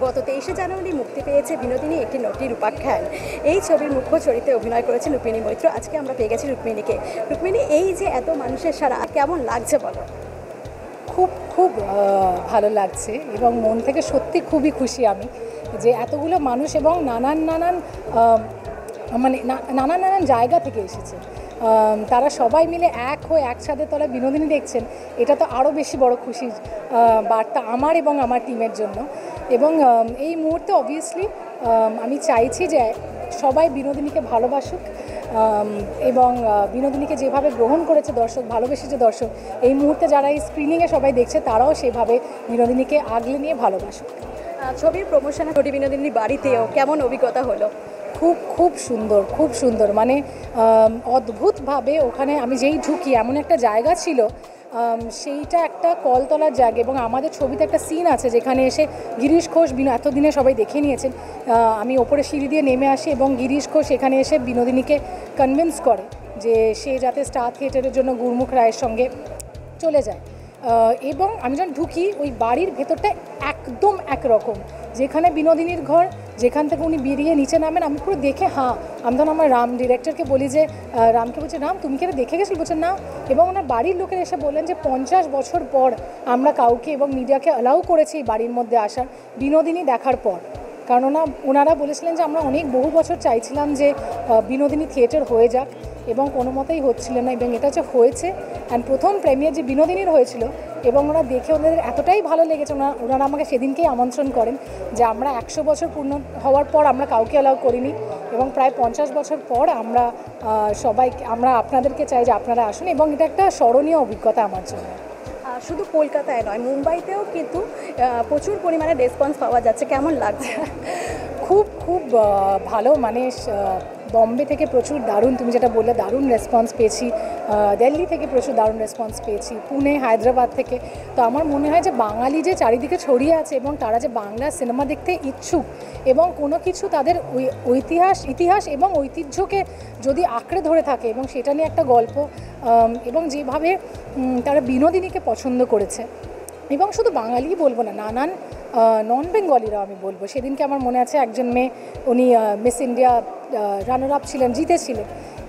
গত 23শে জানুয়ারি মুক্তি পেয়েছে বিনোদিনী একটি নটির উপাখ্যান। এই ছবির মুখ্য চরিত্রে অভিনয় করেছেন রুক্মিণী মৈত্র। আজকে আমরা পেয়ে গেছি রুক্মিণীকে। রুক্মিণী, এই যে এত মানুষের সারা, কেমন লাগছে বলো? খুব খুব ভালো লাগছে এবং মন থেকে সত্যি খুবই খুশি আমি যে এতগুলো মানুষ এবং নানান নানান মানে নানান নানান জায়গা থেকে এসেছে। তারা সবাই মিলে এক হয়ে একসাথে তলায় বিনোদিনী দেখছেন, এটা তো আরও বেশি বড় খুশির বার্তা আমার এবং আমার টিমের জন্য। এবং এই মুহূর্তে অবভিয়াসলি আমি চাইছি যে সবাই বিনোদিনীকে ভালোবাসুক এবং বিনোদিনীকে যেভাবে গ্রহণ করেছে দর্শক, ভালোবেসেছে দর্শক, এই মুহূর্তে যারা এই স্ক্রিনিংয়ে সবাই দেখছে তারাও সেভাবে বিনোদিনীকে আগলে নিয়ে ভালোবাসুক। ছবির প্রমোশনে নটি বিনোদিনীর বাড়িতেও কেমন অভিজ্ঞতা হলো? খুব খুব সুন্দর, খুব সুন্দর, মানে অদ্ভুতভাবে ওখানে আমি যেই ঢুকি এমন একটা জায়গা ছিল, সেইটা একটা কলতলার জায়গা এবং আমাদের ছবিতে একটা সিন আছে যেখানে এসে গিরিশ ঘোষ এতদিনে সবাই দেখে নিয়েছেন, আমি ওপরে সিঁড়ি দিয়ে নেমে আসি এবং গিরিশ ঘোষ এখানে এসে বিনোদিনীকে কনভিন্স করে যে সে যাতে স্টার থিয়েটারের জন্য গুরমুখ রায়ের সঙ্গে চলে যায়। এবং আমি যখন ঢুকি ওই বাড়ির ভেতরটা একদম একরকম, যেখানে বিনোদিনীর ঘর, যেখান থেকে উনি বেরিয়ে নিচে নামেন, আমি পুরো দেখে আমি তখন আমার ডিরেক্টরকে বলি যে রামকে বলছে, রাম তুমি কি এটা দেখে গেছিল? বলছে না। এবং ওনার বাড়ির লোকের এসে বললেন যে 50 বছর পর আমরা কাউকে এবং মিডিয়াকে অ্যালাউ করেছি এই বাড়ির মধ্যে আসার বিনোদিনী দেখার পর। কারণ ওনারা বলেছিলেন যে আমরা বহু বছর চাইছিলাম যে বিনোদিনী থিয়েটার হয়ে যাক এবং কোনো মতেই হচ্ছিল না, এবং এটা যে হয়েছে। অ্যান্ড প্রথম প্রেমিয়ার যে বিনোদিনীর হয়েছিল এবং ওরা দেখে ওদের এতটাই ভালো লেগেছে, ওনারা আমাকে সেদিনকেই আমন্ত্রণ করেন যে আমরা 100 বছর পূর্ণ হওয়ার পর আমরা কাউকে অ্যালাউ করিনি এবং প্রায় 50 বছর পর আমরা আপনাদেরকে চাই যে আপনারা আসুন, এবং এটা একটা স্মরণীয় অভিজ্ঞতা আমার জন্য। শুধু কলকাতায় নয়, মুম্বাইতেও কিন্তু প্রচুর পরিমাণে রেসপন্স পাওয়া যাচ্ছে, কেমন লাগছে? খুব খুব ভালো, মানে বম্বে থেকে প্রচুর দারুণ, তুমি যেটা বললে দারুণ রেসপন্স পেয়েছি, দিল্লি থেকে প্রচুর দারুণ রেসপন্স পেয়েছি, পুনে, হায়দ্রাবাদ থেকে। তো আমার মনে হয় যে বাঙালি যে চারিদিকে ছড়িয়ে আছে এবং তারা যে বাংলা সিনেমা দেখতে ইচ্ছুক এবং কোনো কিছু তাদের ইতিহাস এবং ঐতিহ্যকে যদি আঁকড়ে ধরে থাকে এবং সেটা নিয়ে একটা গল্প, এবং যেভাবে তারা বিনোদিনীকে পছন্দ করেছে, এবং শুধু বাঙালিই বলবো না, নানান নন বেঙ্গলিরাও আমি বলবো। সেদিনকে আমার মনে আছে একজন মেয়ে, উনি মিস ইন্ডিয়া রানার আপ ছিলেন, জিতেছিলেন,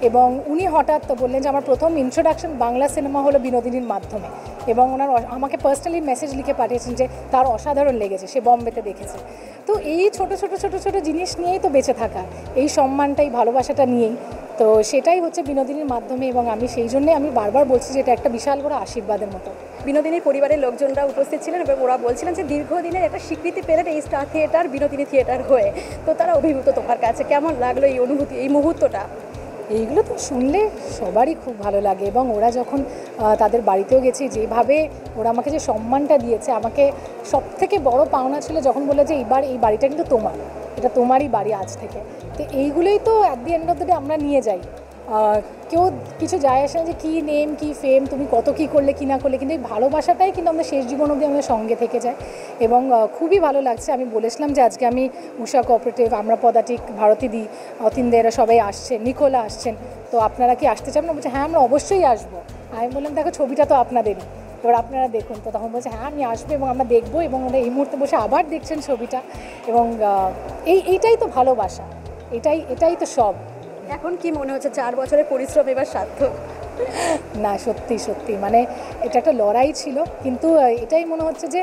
এবং উনি হঠাৎ বললেন যে আমার প্রথম ইন্ট্রোডাকশন বাংলা সিনেমা হলো বিনোদিনীর মাধ্যমে, এবং ওনার আমাকে পার্সোনালি মেসেজ লিখে পাঠিয়েছেন যে তার অসাধারণ লেগেছে, সে বম্বেতে দেখেছে। তো এই ছোট ছোট ছোট ছোট জিনিস নিয়েই তো বেঁচে থাকা, এই সম্মানটাই, ভালোবাসাটা নিয়েই তো, সেটাই হচ্ছে বিনোদিনীর মাধ্যমে, এবং আমি সেই জন্যে আমি বারবার বলছি যে এটা একটা বিশাল বড় আশীর্বাদের মতো। বিনোদিনীর পরিবারের লোকজনরা উপস্থিত ছিলেন এবং ওরা বলছিলেন যে দীর্ঘদিনের একটা স্বীকৃতি পেলেন এই স্টার থিয়েটার, বিনোদিনী থিয়েটার হয়ে। তো তারা অভিভূত তোমার কাছে, কেমন লাগলো এই অনুভূতি, এই মুহূর্তটা? এইগুলো তো শুনলে সবারই খুব ভালো লাগে, এবং ওরা যখন তাদের বাড়িতেও গেছি, যেভাবে ওরা আমাকে যে সম্মানটা দিয়েছে, আমাকে সবথেকে বড় পাওনা ছিল যখন বলে যে এইবার এই বাড়িটা কিন্তু তোমার, এটা তোমারই বাড়ি আজ থেকে। তো এইগুলোই তো at the end of the day আমরা নিয়ে যাই। কেউ কিছু যায় আসে না যে কী নেম, কী ফেম, তুমি কত কী করলে কী না করলে, কিন্তু এই ভালোবাসাটাই কিন্তু আমরা শেষ জীবন অবধি আমাদের সঙ্গে থেকে যায়। এবং খুবই ভালো লাগছে। আমি বলেছিলাম যে আজকে আমি উষা কোঅপারেটিভ, আমরা পদাতিক, ভারতীদি, অতীন্দ্র, এরা সবাই আসছেন, নিকোলা আসছেন, তো আপনারা কি আসতে চান না? বলছে হ্যাঁ আমরা অবশ্যই আসবো। আমি বললাম দেখো ছবিটা তো আপনাদেরই, এবার আপনারা দেখুন। তো তখন বলছে হ্যাঁ আমি আসবো এবং আমরা দেখবো, এবং ওরা এই মুহূর্তে বসে আবার দেখছেন ছবিটা, এবং এইটাই তো ভালোবাসা, এটাই তো সব। এখন কি মনে হচ্ছে 4 বছরের পরিশ্রম এবার সার্থক? না, সত্যি সত্যি, মানে এটা একটা লড়াই ছিল, কিন্তু এটাই মনে হচ্ছে যে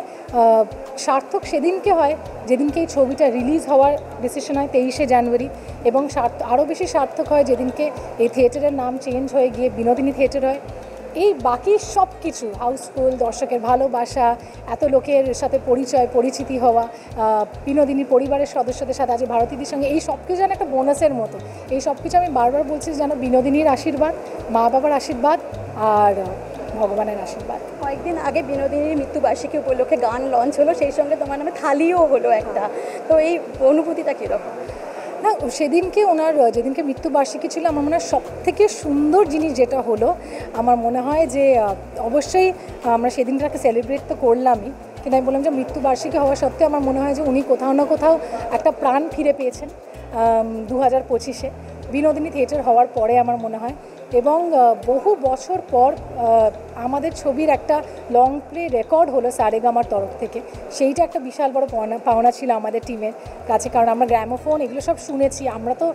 সার্থক সেদিনকে হয় যেদিনকে এই ছবিটা রিলিজ হওয়ার ডিসিশন হয় 23শে জানুয়ারি, এবং আরও বেশি সার্থক হয় যেদিনকে এই থিয়েটারের নাম চেঞ্জ হয়ে গিয়ে বিনোদিনী থিয়েটার হয়। এই বাকি সব কিছু, হাউসফুল, দর্শকের ভালোবাসা, এত লোকের সাথে পরিচিতি হওয়া, বিনোদিনী পরিবারের সদস্যদের সাথে, আজ ভারতীদের সঙ্গে, এই সব কিছু যেন একটা বোনাসের মতো। এই সব কিছু আমি বারবার বলছি যেন বিনোদিনীর আশীর্বাদ, মা বাবার আশীর্বাদ আর ভগবানের আশীর্বাদ। কয়েকদিন আগে বিনোদিনীর মৃত্যুবার্ষিকী উপলক্ষে গান লঞ্চ হলো, সেই সঙ্গে তোমার নামে থালিও হলো একটা, তো এই অনুভূতিটা কীরকম? না, যেদিনকে মৃত্যুবার্ষিকী ছিল, আমার মনে হয় সবথেকে সুন্দর জিনিস যেটা হলো, আমার মনে হয় যে অবশ্যই আমরা সেদিনটাকে সেলিব্রেট তো করলামই, কিন্তু আমি বললাম যে মৃত্যুবার্ষিকী হওয়া সত্ত্বেও আমার মনে হয় যে উনি কোথাও না কোথাও একটা প্রাণ ফিরে পেয়েছেন 2025-এ বিনোদিনী থিয়েটার হওয়ার পরে। আমার মনে হয় এবং বহু বছর পর আমাদের ছবির একটা লং প্লে রেকর্ড হলো সারেগামার তরফ থেকে। সেইটা একটা বিশাল বড় পাওনা ছিল আমাদের টিমের কাছে, কারণ আমরা গ্র্যামোফোন এগুলো সব শুনেছি, আমরা তো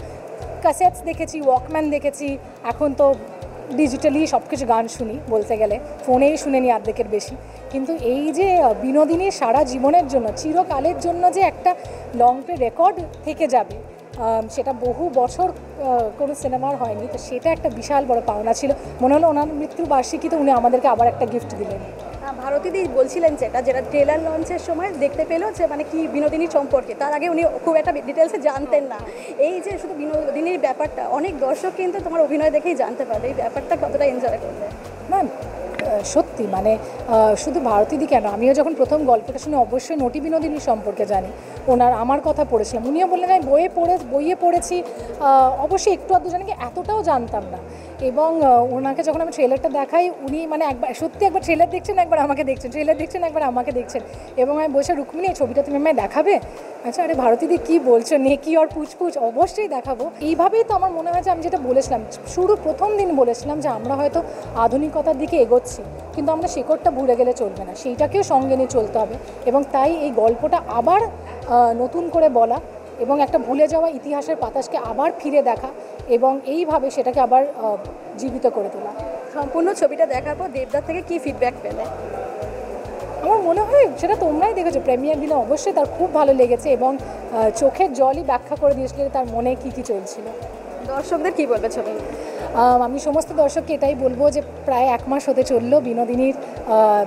ক্যাসেটস দেখেছি, ওয়াকম্যান দেখেছি, এখন তো ডিজিটালি সব কিছু গান শুনি, বলতে গেলে ফোনেই শুনে নি অর্ধেকের বেশি। কিন্তু এই যে বিনোদিনীর সারা জীবনের জন্য, চিরকালের জন্য যে একটা লং প্লে রেকর্ড থেকে যাবে, সেটা বহু বছর কোনো সিনেমার হয়নি, তো সেটা একটা বিশাল বড় পাওনা ছিল। মনে হলো ওনার মৃত্যুবার্ষিকীতে উনি আমাদেরকে আবার একটা গিফট দিলেন। ভারতীদি বলছিলেন যেটা ট্রেলার লঞ্চের সময় দেখতে পেলো যে মানে কি বিনোদিনী সম্পর্কে, তার আগে উনি খুব একটা ডিটেলসে জানতেন না। এই যে শুধু বিনোদিনীর ব্যাপারটা অনেক দর্শক কিন্তু তোমার অভিনয় দেখেই জানতে পারবে, এই ব্যাপারটা কতটা এনজয় করবে? না সত্যি মানে শুধু ভারতীদি কেন, আমিও যখন প্রথম গল্পটা শুনে অবশ্যই নটি বিনোদিনী সম্পর্কে জানি, আমার কথা পড়েছিলাম, উনিও বললেন আমি বইয়ে পড়েছি, অবশ্যই একটু আধটু জানি, এতটাও জানতাম না। এবং ওনাকে যখন আমি ট্রেলারটা দেখাই, উনি মানে একবার ট্রেলার দেখছেন, একবার আমাকে দেখছেন, ট্রেলার দেখছেন, একবার আমাকে দেখছেন, এবং আমি বলছি রুক্মিণী এই ছবিটা তুমি আমায় দেখাবে? আচ্ছা, আরে ভারতীদি কী বলছো, নেকি আর পুচপুচ, অবশ্যই দেখাবো। এইভাবেই তো আমার মনে হয় যে আমি যেটা বলেছিলাম প্রথম দিন বলেছিলাম যে আমরা হয়তো আধুনিকতার দিকে এগোচ্ছি, কিন্তু আমরা শেকড়টা ভুলে গেলে চলবে না, সেইটাকেও সঙ্গে নিয়ে চলতে হবে। এবং তাই এই গল্পটা আবার নতুন করে বলা এবং একটা ভুলে যাওয়া ইতিহাসের পাতাসকে আবার ফিরে দেখা এবং এইভাবে সেটাকে আবার জীবিত করে তোলা। সম্পূর্ণ ছবিটা দেখার পর দেবদার থেকে কি ফিডব্যাক পেলে? আমার মনে হয় সেটা তোমরাই দেখেছো, প্রেমিয়ার দিনে অবশ্যই তার খুব ভালো লেগেছে এবং চোখের জলই ব্যাখ্যা করে দিয়েছিল তার মনে কী কী চলছিল। দর্শকদের কী বলবে ছবি? আমি সমস্ত দর্শককে এটাই বলবো যে প্রায় 1 মাস হতে চললো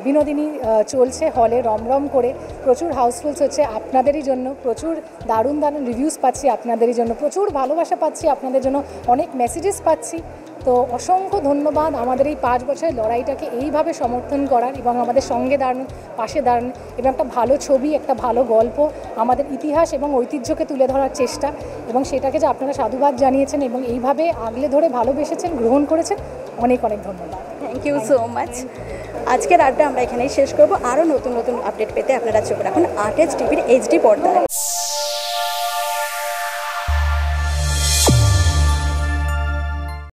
বিনোদিনী চলছে হলে রমরম করে, প্রচুর হাউসফুলস হচ্ছে আপনাদেরই জন্য, প্রচুর দারুণ রিভিউস পাচ্ছি আপনাদেরই জন্য, প্রচুর ভালোবাসা পাচ্ছি আপনাদের জন্য, অনেক মেসেজেস পাচ্ছি। তো অসংখ্য ধন্যবাদ আমাদের এই 5 বছরের লড়াইটাকে এইভাবে সমর্থন করার এবং আমাদের সঙ্গে দাঁড়ানো, পাশে দাঁড়ানো, এবং একটা ভালো ছবি, একটা ভালো গল্প, আমাদের ইতিহাস এবং ঐতিহ্যকে তুলে ধরার চেষ্টা, এবং সেটাকে যে আপনারা সাধুবাদ জানিয়েছেন এবং এইভাবে আগলে ধরে ভালোবেসেছেন, গ্রহণ করেছেন, অনেক অনেক ধন্যবাদ। Thank you so much. আজকের আড্ডা আমরা এখানেই শেষ করবো। আরও নতুন নতুন আপডেট পেতে আপনারা চোখ রাখুন আর্টেজ টিভির HD পর্দায়।